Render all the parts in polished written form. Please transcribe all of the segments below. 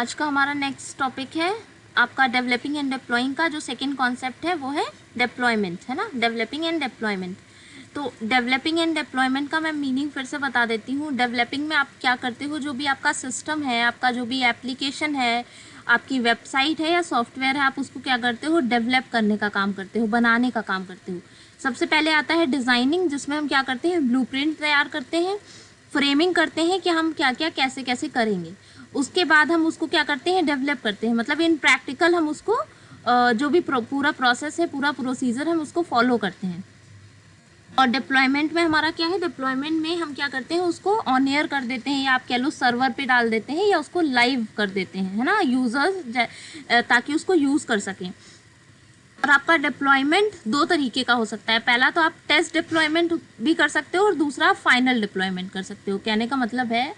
आज का हमारा नेक्स्ट टॉपिक है आपका डेवलपिंग एंड डिप्लॉइंग का जो सेकंड कॉन्सेप्ट है वो है डिप्लॉयमेंट, है ना, डेवलपिंग एंड डिप्लॉयमेंट। तो डेवलपिंग एंड डिप्लॉयमेंट का मैं मीनिंग फिर से बता देती हूँ। डेवलपिंग में आप क्या करते हो, जो भी आपका सिस्टम है, आपका जो भी एप्लीकेशन है, आपकी वेबसाइट है या सॉफ्टवेयर है, आप उसको क्या करते हो, डेवलप करने का काम करते हो, बनाने का काम करते हो। सबसे पहले आता है डिज़ाइनिंग, जिसमें हम क्या करते हैं, ब्लूप्रिंट तैयार करते हैं, फ्रेमिंग करते हैं कि हम क्या क्या कैसे कैसे करेंगे। उसके बाद हम उसको क्या करते हैं, डेवलप करते हैं, मतलब इन प्रैक्टिकल हम उसको जो भी पूरा प्रोसेस है, पूरा प्रोसीजर हम उसको फॉलो करते हैं। और डिप्लॉयमेंट में हमारा क्या है, डिप्लॉयमेंट में हम क्या करते हैं, उसको ऑन एयर कर देते हैं या आप कह लो सर्वर पे डाल देते हैं या उसको लाइव कर देते हैं, है ना, यूजर्स ताकि उसको यूज़ कर सकें। और आपका डिप्लॉयमेंट दो तरीके का हो सकता है। पहला तो आप टेस्ट डिप्लॉयमेंट भी कर सकते हो और दूसरा फाइनल डिप्लॉयमेंट कर सकते हो। कहने का मतलब है,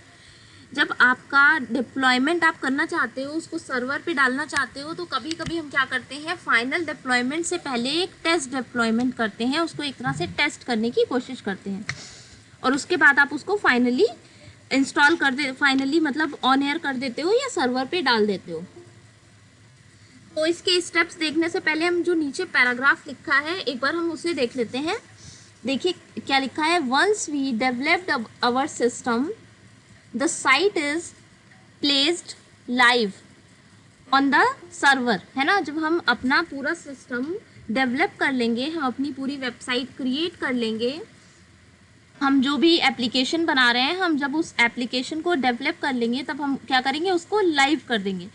जब आपका डिप्लॉयमेंट आप करना चाहते हो, उसको सर्वर पे डालना चाहते हो, तो कभी कभी हम क्या करते हैं, फाइनल डिप्लॉयमेंट से पहले एक टेस्ट डिप्लॉयमेंट करते हैं, उसको एक तरह से टेस्ट करने की कोशिश करते हैं और उसके बाद आप उसको फाइनली इंस्टॉल कर दे, फाइनली मतलब ऑन एयर कर देते हो या सर्वर पे डाल देते हो। तो इसके स्टेप्स देखने से पहले हम जो नीचे पैराग्राफ लिखा है एक बार हम उसे देख लेते हैं। देखिए क्या लिखा है, once we developed our system the site is placed live on the server, है ना। जब हम अपना पूरा सिस्टम डेवलप कर लेंगे, हम अपनी पूरी वेबसाइट क्रिएट कर लेंगे, हम जो भी एप्लीकेशन बना रहे हैं, हम जब उस एप्लीकेशन को डेवलप कर लेंगे तब हम क्या करेंगे, उसको लाइव कर देंगे।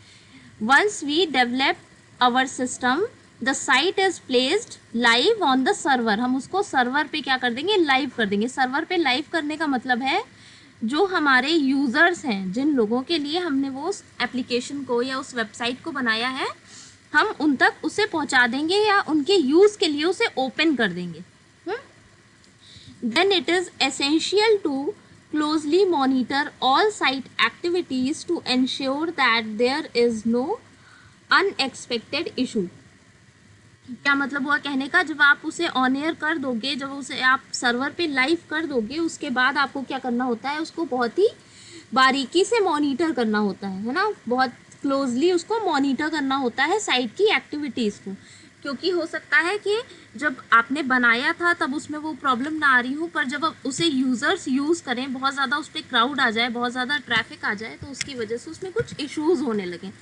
Once we develop our system the site is placed live on the server, हम उसको सर्वर पे क्या कर देंगे, लाइव कर देंगे। सर्वर पे लाइव करने का मतलब है, जो हमारे यूज़र्स हैं, जिन लोगों के लिए हमने वो उस एप्लीकेशन को या उस वेबसाइट को बनाया है, हम उन तक उसे पहुंचा देंगे या उनके यूज़ के लिए उसे ओपन कर देंगे। Then it is essential to closely monitor all site activities to ensure that there is no unexpected issue. क्या मतलब हुआ कहने का, जब आप उसे ऑन एयर कर दोगे, जब उसे आप सर्वर पे लाइव कर दोगे, उसके बाद आपको क्या करना होता है, उसको बहुत ही बारीकी से मॉनिटर करना होता है ना, बहुत क्लोजली उसको मॉनिटर करना होता है साइट की एक्टिविटीज़ को। क्योंकि हो सकता है कि जब आपने बनाया था तब उसमें वो प्रॉब्लम ना आ रही हो, पर जब उसे यूज़र्स यूज़ करें, बहुत ज़्यादा उस पर क्राउड आ जाए, बहुत ज़्यादा ट्रैफिक आ जाए, तो उसकी वजह से उसमें कुछ इश्यूज़ होने लगे।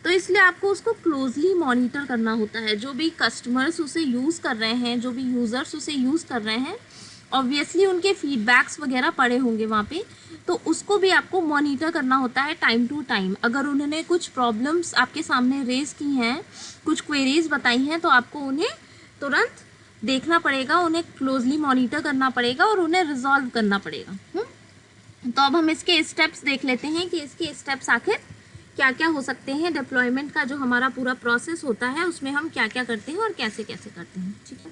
तो इसलिए आपको उसको क्लोजली मॉनिटर करना होता है। जो भी कस्टमर्स उसे यूज़ कर रहे हैं, जो भी यूज़र्स उसे यूज़ कर रहे हैं, ऑब्वियसली उनके फीडबैक्स वगैरह पड़े होंगे वहाँ पे, तो उसको भी आपको मॉनिटर करना होता है टाइम टू टाइम। अगर उन्होंने कुछ प्रॉब्लम्स आपके सामने रेज़ की हैं, कुछ क्वेरीज बताई हैं, तो आपको उन्हें तुरंत देखना पड़ेगा, उन्हें क्लोजली मॉनिटर करना पड़ेगा और उन्हें रिजॉल्व करना पड़ेगा। तो अब हम इसके स्टेप्स देख लेते हैं कि इसके स्टेप्स आखिर क्या क्या हो सकते हैं। डिप्लॉयमेंट का जो हमारा पूरा प्रोसेस होता है उसमें हम क्या क्या करते हैं और कैसे कैसे करते हैं, ठीक है।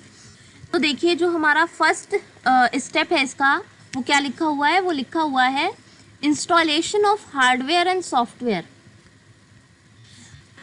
तो देखिए जो हमारा फर्स्ट स्टेप है इसका, वो क्या लिखा हुआ है, वो लिखा हुआ है installation of hardware and software.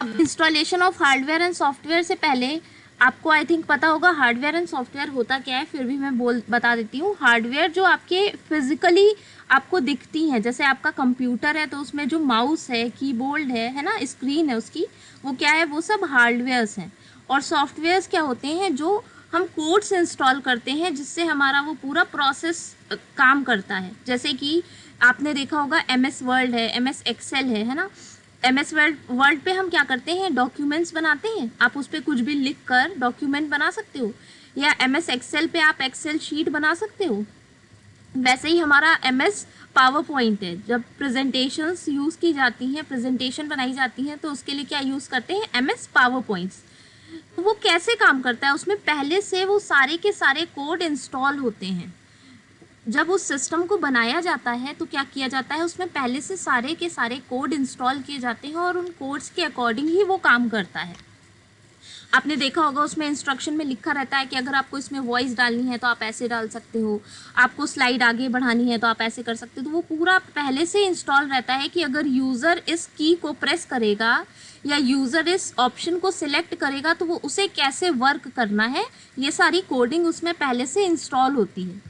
अब installation of hardware and software से पहले आपको आई थिंक पता होगा हार्डवेयर एंड सॉफ्टवेयर होता क्या है, फिर भी मैं बता देती हूँ। हार्डवेयर जो आपके फिजिकली आपको दिखती हैं, जैसे आपका कंप्यूटर है तो उसमें जो माउस है, कीबोर्ड है ना, स्क्रीन है उसकी, वो क्या है, वो सब हार्डवेयर्स हैं। और सॉफ्टवेयर्स क्या होते हैं, जो हम कोड्स इंस्टॉल करते हैं जिससे हमारा वो पूरा प्रोसेस काम करता है। जैसे कि आपने देखा होगा MS वर्ड है, MS एक्सेल है ना। MS वर्ड पे हम क्या करते हैं, डॉक्यूमेंट्स बनाते हैं, आप उस पर कुछ भी लिख कर डॉक्यूमेंट बना सकते हो, या MS एक्सेल पे आप एक्सेल शीट बना सकते हो। वैसे ही हमारा MS पावर पॉइंट है, जब प्रेजेंटेशंस यूज़ की जाती हैं, प्रेजेंटेशन बनाई जाती हैं, तो उसके लिए क्या यूज़ करते हैं, MS पावर पॉइंट्स। तो वो कैसे काम करता है, उसमें पहले से वो सारे के सारे कोड इंस्टॉल होते हैं। जब उस सिस्टम को बनाया जाता है तो क्या किया जाता है, उसमें पहले से सारे के सारे कोड इंस्टॉल किए जाते हैं और उन कोड्स के अकॉर्डिंग ही वो काम करता है। आपने देखा होगा उसमें इंस्ट्रक्शन में लिखा रहता है कि अगर आपको इसमें वॉइस डालनी है तो आप ऐसे डाल सकते हो, आपको स्लाइड आगे बढ़ानी है तो आप ऐसे कर सकते हो। तो वो पूरा पहले से इंस्टॉल रहता है कि अगर यूज़र इस की को प्रेस करेगा या यूज़र इस ऑप्शन को सिलेक्ट करेगा तो वो उसे कैसे वर्क करना है, ये सारी कोडिंग उसमें पहले से इंस्टॉल होती है।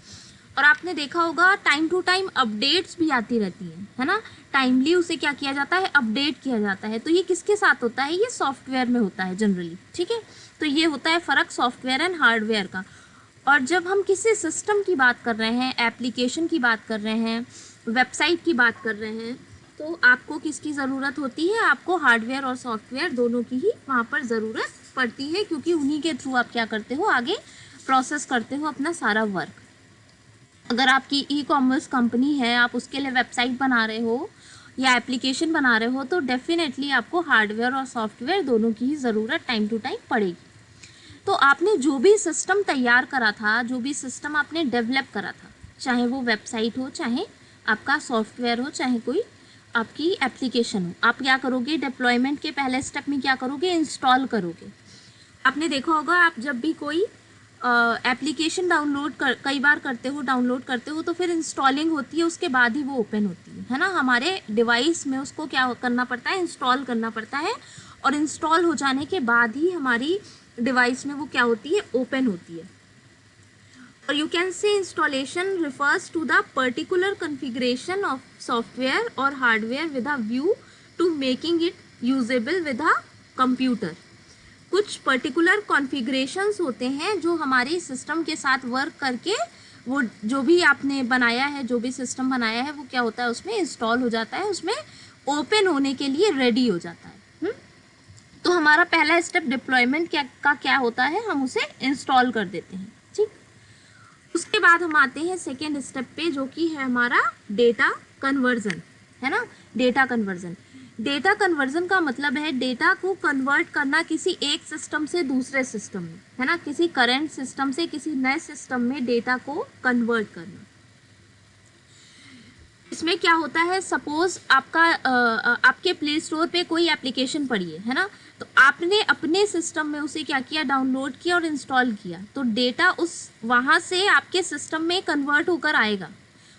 और आपने देखा होगा टाइम टू टाइम अपडेट्स भी आती रहती हैं, है ना, टाइमली उसे क्या किया जाता है, अपडेट किया जाता है। तो ये किसके साथ होता है, ये सॉफ्टवेयर में होता है जनरली, ठीक है। तो ये होता है फ़र्क सॉफ्टवेयर एंड हार्डवेयर का। और जब हम किसी सिस्टम की बात कर रहे हैं, एप्लीकेशन की बात कर रहे हैं, वेबसाइट की बात कर रहे हैं, तो आपको किसकी ज़रूरत होती है, आपको हार्डवेयर और सॉफ्टवेयर दोनों की ही वहाँ पर ज़रूरत पड़ती है, क्योंकि उन्हीं के थ्रू आप क्या करते हो, आगे प्रोसेस करते हो अपना सारा वर्क। अगर आपकी ई कॉमर्स कंपनी है, आप उसके लिए वेबसाइट बना रहे हो या एप्लीकेशन बना रहे हो, तो डेफिनेटली आपको हार्डवेयर और सॉफ्टवेयर दोनों की ही ज़रूरत टाइम टू टाइम पड़ेगी। तो आपने जो भी सिस्टम तैयार करा था, जो भी सिस्टम आपने डेवलप करा था, चाहे वो वेबसाइट हो, चाहे आपका सॉफ्टवेयर हो, चाहे कोई आपकी एप्लीकेशन हो, आप क्या करोगे, डिप्लॉयमेंट के पहले स्टेप में क्या करोगे, इंस्टॉल करोगे। आपने देखा होगा, आप जब भी कोई एप्लीकेशन कई बार करते हो, डाउनलोड करते हो, तो फिर इंस्टॉलिंग होती है, उसके बाद ही वो ओपन होती है ना। हमारे डिवाइस में उसको क्या करना पड़ता है, इंस्टॉल करना पड़ता है, और इंस्टॉल हो जाने के बाद ही हमारी डिवाइस में वो क्या होती है, ओपन होती है। और you can say installation refers to the particular configuration of software और hardware with a view to making it usable with a computer. कुछ पर्टिकुलर कॉन्फ़िगरेशंस होते हैं जो हमारे सिस्टम के साथ वर्क करके वो जो भी आपने बनाया है, जो भी सिस्टम बनाया है, वो क्या होता है, उसमें इंस्टॉल हो जाता है, उसमें ओपन होने के लिए रेडी हो जाता है। तो हमारा पहला स्टेप डिप्लॉयमेंट क्या होता है, हम उसे इंस्टॉल कर देते हैं, ठीक। उसके बाद हम आते हैं सेकेंड स्टेप पे, जो कि है हमारा डेटा कन्वर्जन, है ना। डेटा कन्वर्जन, डेटा कन्वर्जन का मतलब है डेटा को कन्वर्ट करना किसी एक सिस्टम से दूसरे सिस्टम में, है ना, किसी करंट सिस्टम से किसी नए सिस्टम में डेटा को कन्वर्ट करना। इसमें क्या होता है, सपोज आपके प्ले स्टोर पे कोई एप्लीकेशन पड़ी है ना, तो आपने अपने सिस्टम में उसे क्या किया, डाउनलोड किया और इंस्टॉल किया, तो डेटा उस वहाँ से आपके सिस्टम में कन्वर्ट होकर आएगा।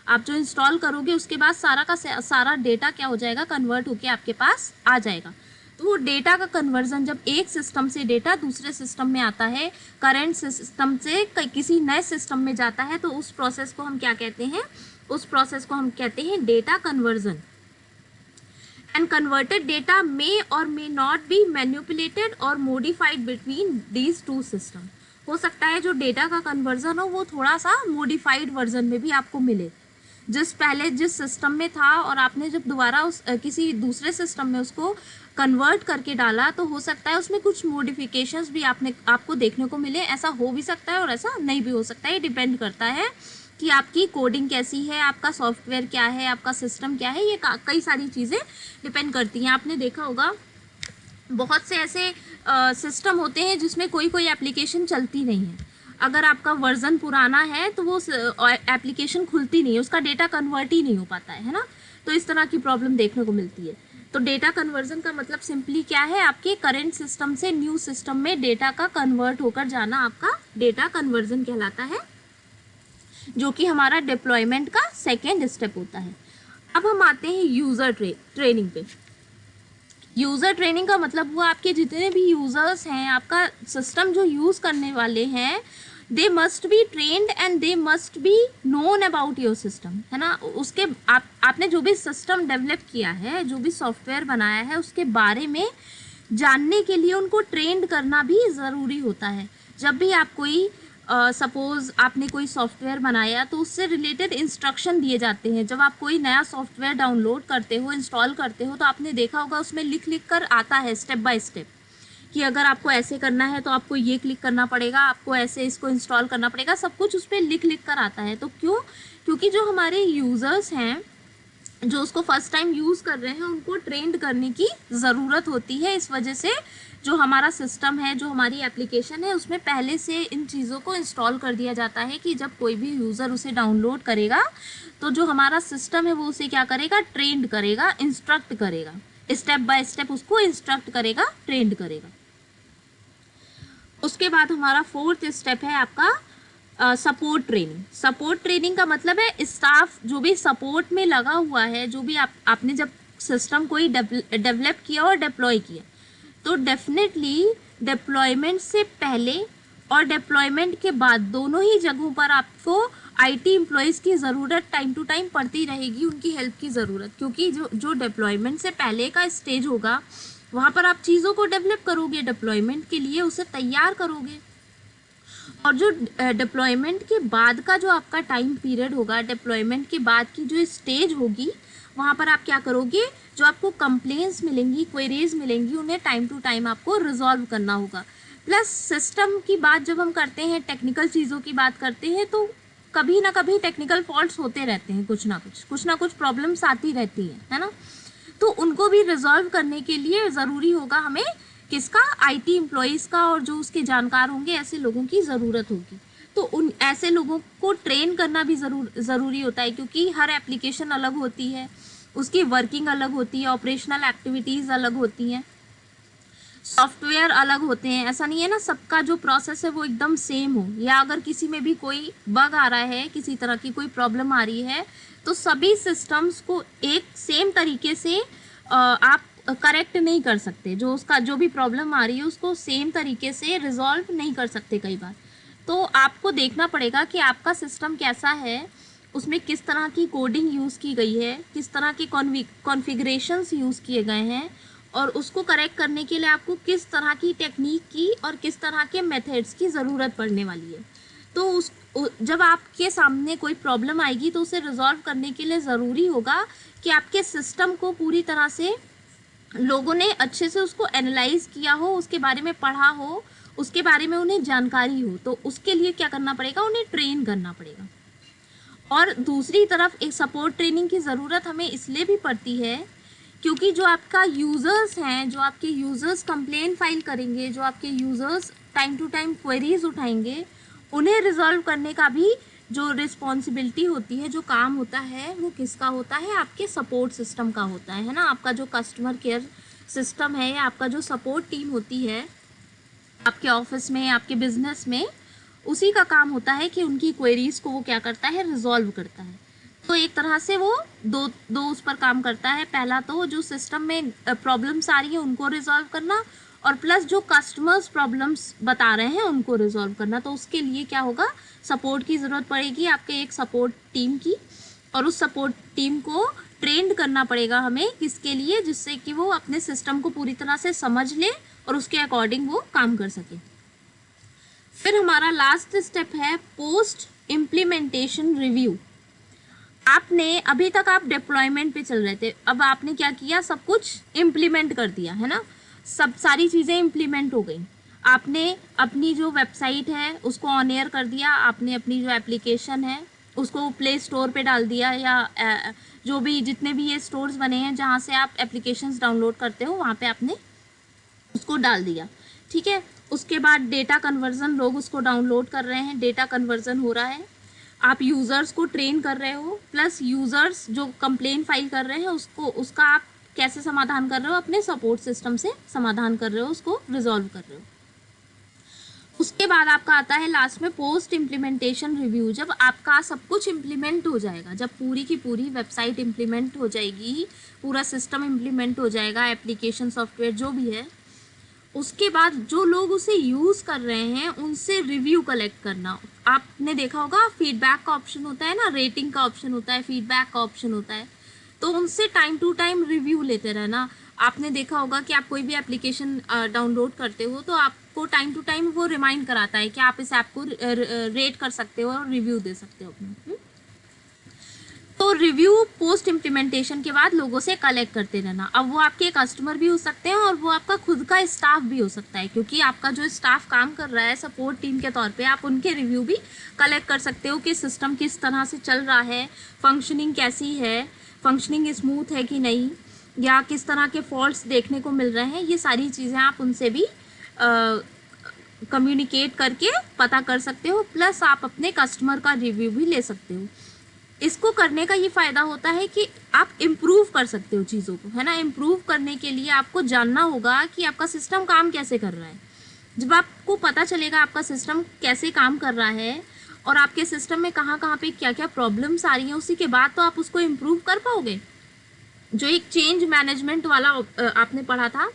आप जो इंस्टॉल करोगे उसके बाद सारा का सारा डेटा क्या हो जाएगा, कन्वर्ट होकर आपके पास आ जाएगा। तो वो डेटा का कन्वर्जन जब एक सिस्टम से डेटा दूसरे सिस्टम में आता है, करंट सिस्टम से किसी नए सिस्टम में जाता है, तो उस प्रोसेस को हम क्या कहते हैं, उस प्रोसेस को हम कहते हैं data conversion. And converted data may or may not be manipulated or modified between these two system. हो सकता है जो डेटा का कन्वर्जन हो वो थोड़ा सा मॉडिफाइड वर्जन में भी आपको मिले, जिस सिस्टम में था और आपने जब दोबारा उस किसी दूसरे सिस्टम में उसको कन्वर्ट करके डाला, तो हो सकता है उसमें कुछ मॉडिफिकेशंस भी आपको देखने को मिले। ऐसा हो भी सकता है और ऐसा नहीं भी हो सकता है, ये डिपेंड करता है कि आपकी कोडिंग कैसी है, आपका सॉफ्टवेयर क्या है, आपका सिस्टम क्या है, ये कई सारी चीज़ें डिपेंड करती हैं। आपने देखा होगा बहुत से ऐसे सिस्टम होते हैं जिसमें कोई एप्लीकेशन चलती नहीं है। अगर आपका वर्जन पुराना है तो वो एप्लीकेशन खुलती नहीं है, उसका डेटा कन्वर्ट ही नहीं हो पाता है ना। तो इस तरह की प्रॉब्लम देखने को मिलती है। तो डेटा कन्वर्जन का मतलब सिंपली क्या है, आपके करंट सिस्टम से न्यू सिस्टम में डेटा का कन्वर्ट होकर जाना आपका डेटा कन्वर्जन कहलाता है, जो कि हमारा डिप्लॉयमेंट का सेकेंड स्टेप होता है। अब हम आते हैं यूज़र ट्रेनिंग पे। यूज़र ट्रेनिंग का मतलब हुआ आपके जितने भी यूज़र्स हैं, आपका सिस्टम जो यूज़ करने वाले हैं, they must be trend and they must be known about your system, है ना। उसके आपने जो भी सिस्टम डेवलप किया है, जो भी सॉफ्टवेयर बनाया है, उसके बारे में जानने के लिए उनको ट्रेंड करना भी ज़रूरी होता है। जब भी आप कोई सपोज़ आपने कोई सॉफ्टवेयर बनाया तो उससे रिलेटेड इंस्ट्रक्शन दिए जाते हैं। जब आप कोई नया सॉफ्टवेयर डाउनलोड करते हो, इंस्टॉल करते हो, तो आपने देखा होगा उसमें लिख कर आता है स्टेप बाय स्टेप कि अगर आपको ऐसे करना है तो आपको ये क्लिक करना पड़ेगा, आपको ऐसे इसको इंस्टॉल करना पड़ेगा, सब कुछ उस पर लिख कर आता है। तो क्योंकि जो हमारे यूज़र्स हैं जो उसको फर्स्ट टाइम यूज़ कर रहे हैं, उनको ट्रेंड करने की ज़रूरत होती है। इस वजह से जो हमारा सिस्टम है, जो हमारी एप्लीकेशन है, उसमें पहले से इन चीज़ों को इंस्टॉल कर दिया जाता है कि जब कोई भी यूज़र उसे डाउनलोड करेगा तो जो हमारा सिस्टम है वो उसे क्या करेगा, ट्रेंड करेगा, इंस्ट्रक्ट करेगा, स्टेप बाय स्टेप उसको इंस्ट्रक्ट करेगा, ट्रेंड करेगा। उसके बाद हमारा फोर्थ स्टेप है आपका सपोर्ट ट्रेनिंग। सपोर्ट ट्रेनिंग का मतलब है स्टाफ जो भी सपोर्ट में लगा हुआ है, जो भी आपने जब सिस्टम कोई डेवलप किया और डिप्लॉय किया, तो डेफिनेटली डिप्लॉयमेंट से पहले और डिप्लॉयमेंट के बाद दोनों ही जगहों पर आपको आईटी एम्प्लॉयज़ की ज़रूरत टाइम टू टाइम पड़ती रहेगी, उनकी हेल्प की ज़रूरत, क्योंकि जो डिप्लॉयमेंट से पहले का स्टेज होगा वहाँ पर आप चीज़ों को डेवलप करोगे, डिप्लॉयमेंट के लिए उसे तैयार करोगे। और जो डिप्लॉयमेंट के बाद का जो आपका टाइम पीरियड होगा, डिप्लॉयमेंट के बाद की जो स्टेज होगी, वहाँ पर आप क्या करोगे, जो आपको कंप्लेंट्स मिलेंगी, क्वेरीज मिलेंगी, उन्हें टाइम टू टाइम आपको रिजॉल्व करना होगा। प्लस सिस्टम की बात जब हम करते हैं, टेक्निकल चीज़ों की बात करते हैं, तो कभी ना कभी टेक्निकल फॉल्ट्स होते रहते हैं, कुछ ना कुछ प्रॉब्लम्स आती रहती हैं, है ना। तो उनको भी रिजॉल्व करने के लिए ज़रूरी होगा हमें किसका, आईटी एम्प्लॉयज़ का, और जो उसके जानकार होंगे ऐसे लोगों की ज़रूरत होगी। तो उन ऐसे लोगों को ट्रेन करना भी ज़रूरी होता है, क्योंकि हर एप्लीकेशन अलग होती है, उसकी वर्किंग अलग होती है, ऑपरेशनल एक्टिविटीज़ अलग होती हैं, सॉफ्टवेयर अलग होते हैं। ऐसा नहीं है ना सबका जो प्रोसेस है वो एकदम सेम हो, या अगर किसी में भी कोई बग आ रहा है, किसी तरह की कोई प्रॉब्लम आ रही है, तो सभी सिस्टम्स को एक सेम तरीके से आप करेक्ट नहीं कर सकते। जो उसका जो भी प्रॉब्लम आ रही है उसको सेम तरीके से रिजॉल्व नहीं कर सकते कई बार। तो आपको देखना पड़ेगा कि आपका सिस्टम कैसा है, उसमें किस तरह की कोडिंग यूज़ की गई है, किस तरह के कॉन्फ़िगरेशंस यूज़ किए गए हैं, और उसको करेक्ट करने के लिए आपको किस तरह की टेक्निक की और किस तरह के मेथड्स की ज़रूरत पड़ने वाली है। तो जब आपके सामने कोई प्रॉब्लम आएगी तो उसे रिजॉल्व करने के लिए ज़रूरी होगा कि आपके सिस्टम को पूरी तरह से लोगों ने अच्छे से उसको एनालाइज किया हो, उसके बारे में पढ़ा हो, उसके बारे में उन्हें जानकारी हो। तो उसके लिए क्या करना पड़ेगा, उन्हें ट्रेन करना पड़ेगा। और दूसरी तरफ एक सपोर्ट ट्रेनिंग की ज़रूरत हमें इसलिए भी पड़ती है क्योंकि जो आपका यूज़र्स हैं, जो आपके यूज़र्स कंप्लेन फाइल करेंगे, जो आपके users time to time queries उठाएंगे, उन्हें रिजॉल्व करने का भी जो रिस्पॉन्सिबिलिटी होती है, जो काम होता है, वो किसका होता है, आपके सपोर्ट सिस्टम का होता है ना। आपका जो कस्टमर केयर सिस्टम है या आपका जो सपोर्ट टीम होती है आपके ऑफिस में, आपके बिजनेस में, उसी का काम होता है कि उनकी क्वेरीज को वो क्या करता है, रिजॉल्व करता है। तो एक तरह से वो दो उस पर काम करता है। पहला तो जो सिस्टम में प्रॉब्लम्स आ रही है उनको रिजॉल्व करना, और प्लस जो कस्टमर्स प्रॉब्लम्स बता रहे हैं उनको रिजॉल्व करना। तो उसके लिए क्या होगा, सपोर्ट की ज़रूरत पड़ेगी, आपके एक सपोर्ट टीम की, और उस सपोर्ट टीम को ट्रेंड करना पड़ेगा हमें, किसके लिए, जिससे कि वो अपने सिस्टम को पूरी तरह से समझ ले और उसके अकॉर्डिंग वो काम कर सके। फिर हमारा लास्ट स्टेप है पोस्ट इम्प्लीमेंटेशन रिव्यू। आपने अभी तक आप डिप्लॉयमेंट पे चल रहे थे, अब आपने क्या किया, सब कुछ इम्प्लीमेंट कर दिया है ना, सब सारी चीज़ें इम्प्लीमेंट हो गई। आपने अपनी जो वेबसाइट है उसको ऑन एयर कर दिया, आपने अपनी जो एप्लीकेशन है उसको प्ले स्टोर पे डाल दिया, या जो भी जितने भी ये स्टोर्स बने हैं जहाँ से आप एप्लीकेशंस डाउनलोड करते हो वहाँ पे आपने उसको डाल दिया, ठीक है। उसके बाद डेटा कन्वर्जन, लोग उसको डाउनलोड कर रहे हैं, डेटा कन्वर्जन हो रहा है, आप यूज़र्स को ट्रेन कर रहे हो, प्लस यूज़र्स जो कंप्लेन फाइल कर रहे हैं उसका आप कैसे समाधान कर रहे हो, अपने सपोर्ट सिस्टम से समाधान कर रहे हो, उसको रिजॉल्व कर रहे हो। उसके बाद आपका आता है लास्ट में पोस्ट इम्प्लीमेंटेशन रिव्यू। जब आपका सब कुछ इम्प्लीमेंट हो जाएगा, जब पूरी की पूरी वेबसाइट इम्प्लीमेंट हो जाएगी, पूरा सिस्टम इम्प्लीमेंट हो जाएगा, एप्लीकेशन सॉफ्टवेयर जो भी है, उसके बाद जो लोग उसे यूज़ कर रहे हैं उनसे रिव्यू कलेक्ट करना। आपने देखा होगा फीडबैक का ऑप्शन होता है ना, रेटिंग का ऑप्शन होता है, फीडबैक का ऑप्शन होता है, तो उनसे टाइम टू टाइम रिव्यू लेते रहना। आपने देखा होगा कि आप कोई भी एप्लीकेशन डाउनलोड करते हो तो आपको टाइम टू टाइम वो रिमाइंड कराता है कि आप इस ऐप को रेट कर सकते हो और रिव्यू दे सकते हो अपने। तो रिव्यू पोस्ट इम्प्लीमेंटेशन के बाद लोगों से कलेक्ट करते रहना। अब वो आपके कस्टमर भी हो सकते हैं और वो आपका खुद का स्टाफ भी हो सकता है, क्योंकि आपका जो स्टाफ काम कर रहा है सपोर्ट टीम के तौर पे, आप उनके रिव्यू भी कलेक्ट कर सकते हो कि सिस्टम किस तरह से चल रहा है, फंक्शनिंग कैसी है, फंक्शनिंग स्मूथ है कि नहीं, या किस तरह के फॉल्ट्स देखने को मिल रहे हैं। ये सारी चीज़ें आप उनसे भी कम्युनिकेट करके पता कर सकते हो, प्लस आप अपने कस्टमर का रिव्यू भी ले सकते हो। इसको करने का ये फ़ायदा होता है कि आप इम्प्रूव कर सकते हो चीज़ों को, है ना। इम्प्रूव करने के लिए आपको जानना होगा कि आपका सिस्टम काम कैसे कर रहा है। जब आपको पता चलेगा आपका सिस्टम कैसे काम कर रहा है और आपके सिस्टम में कहाँ कहाँ पे क्या क्या प्रॉब्लम्स आ रही हैं, उसी के बाद तो आप उसको इम्प्रूव कर पाओगे। जो एक चेंज मैनेजमेंट वाला आपने पढ़ा था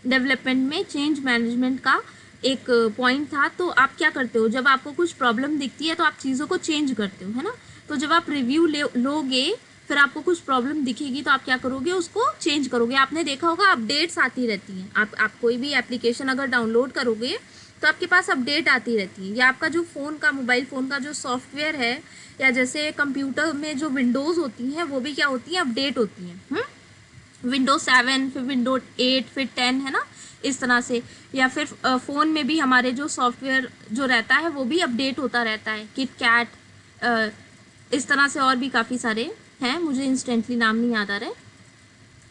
डेवलपमेंट में, चेंज मैनेजमेंट का एक पॉइंट था। तो आप क्या करते हो, जब आपको कुछ प्रॉब्लम दिखती है तो आप चीज़ों को चेंज करते हो, है ना। तो जब आप रिव्यू लोगे, फिर आपको कुछ प्रॉब्लम दिखेगी तो आप क्या करोगे, उसको चेंज करोगे। आपने देखा होगा अपडेट्स आती रहती हैं। आप कोई भी एप्लीकेशन अगर डाउनलोड करोगे तो आपके पास अपडेट आती रहती है, या आपका जो मोबाइल फ़ोन का जो सॉफ्टवेयर है, या जैसे कंप्यूटर में जो विंडोज़ होती हैं वो भी क्या होती हैं, अपडेट होती हैं। विंडोज 7, फिर विंडोज 8, फिर 10, है ना, इस तरह से। या फिर फ़ोन में भी हमारे जो सॉफ्टवेयर जो रहता है वो भी अपडेट होता रहता है, किट कैट, इस तरह से और भी काफ़ी सारे हैं, मुझे इंस्टेंटली नाम नहीं याद आ रहे।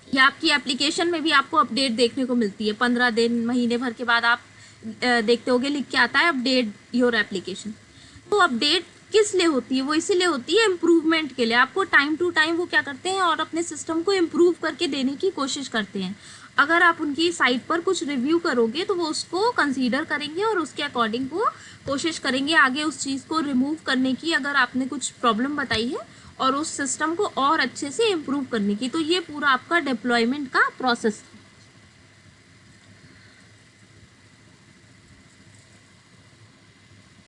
या आपकी एप्लीकेशन में भी आपको अपडेट देखने को मिलती है, 15 दिन, महीने भर के बाद आप देखते होगे लिख के आता है अपडेट योर एप्लीकेशन। तो अपडेट किस लिए होती है, वो इसीलिए होती है इम्प्रूवमेंट के लिए। आपको टाइम टू टाइम वो क्या करते हैं और अपने सिस्टम को इम्प्रूव करके देने की कोशिश करते हैं। अगर आप उनकी साइट पर कुछ रिव्यू करोगे तो वो उसको कंसीडर करेंगे और उसके अकॉर्डिंग वो कोशिश करेंगे आगे उस चीज़ को रिमूव करने की, अगर आपने कुछ प्रॉब्लम बताई है, और उस सिस्टम को और अच्छे से इम्प्रूव करने की। तो ये पूरा आपका डिप्लॉयमेंट का प्रोसेस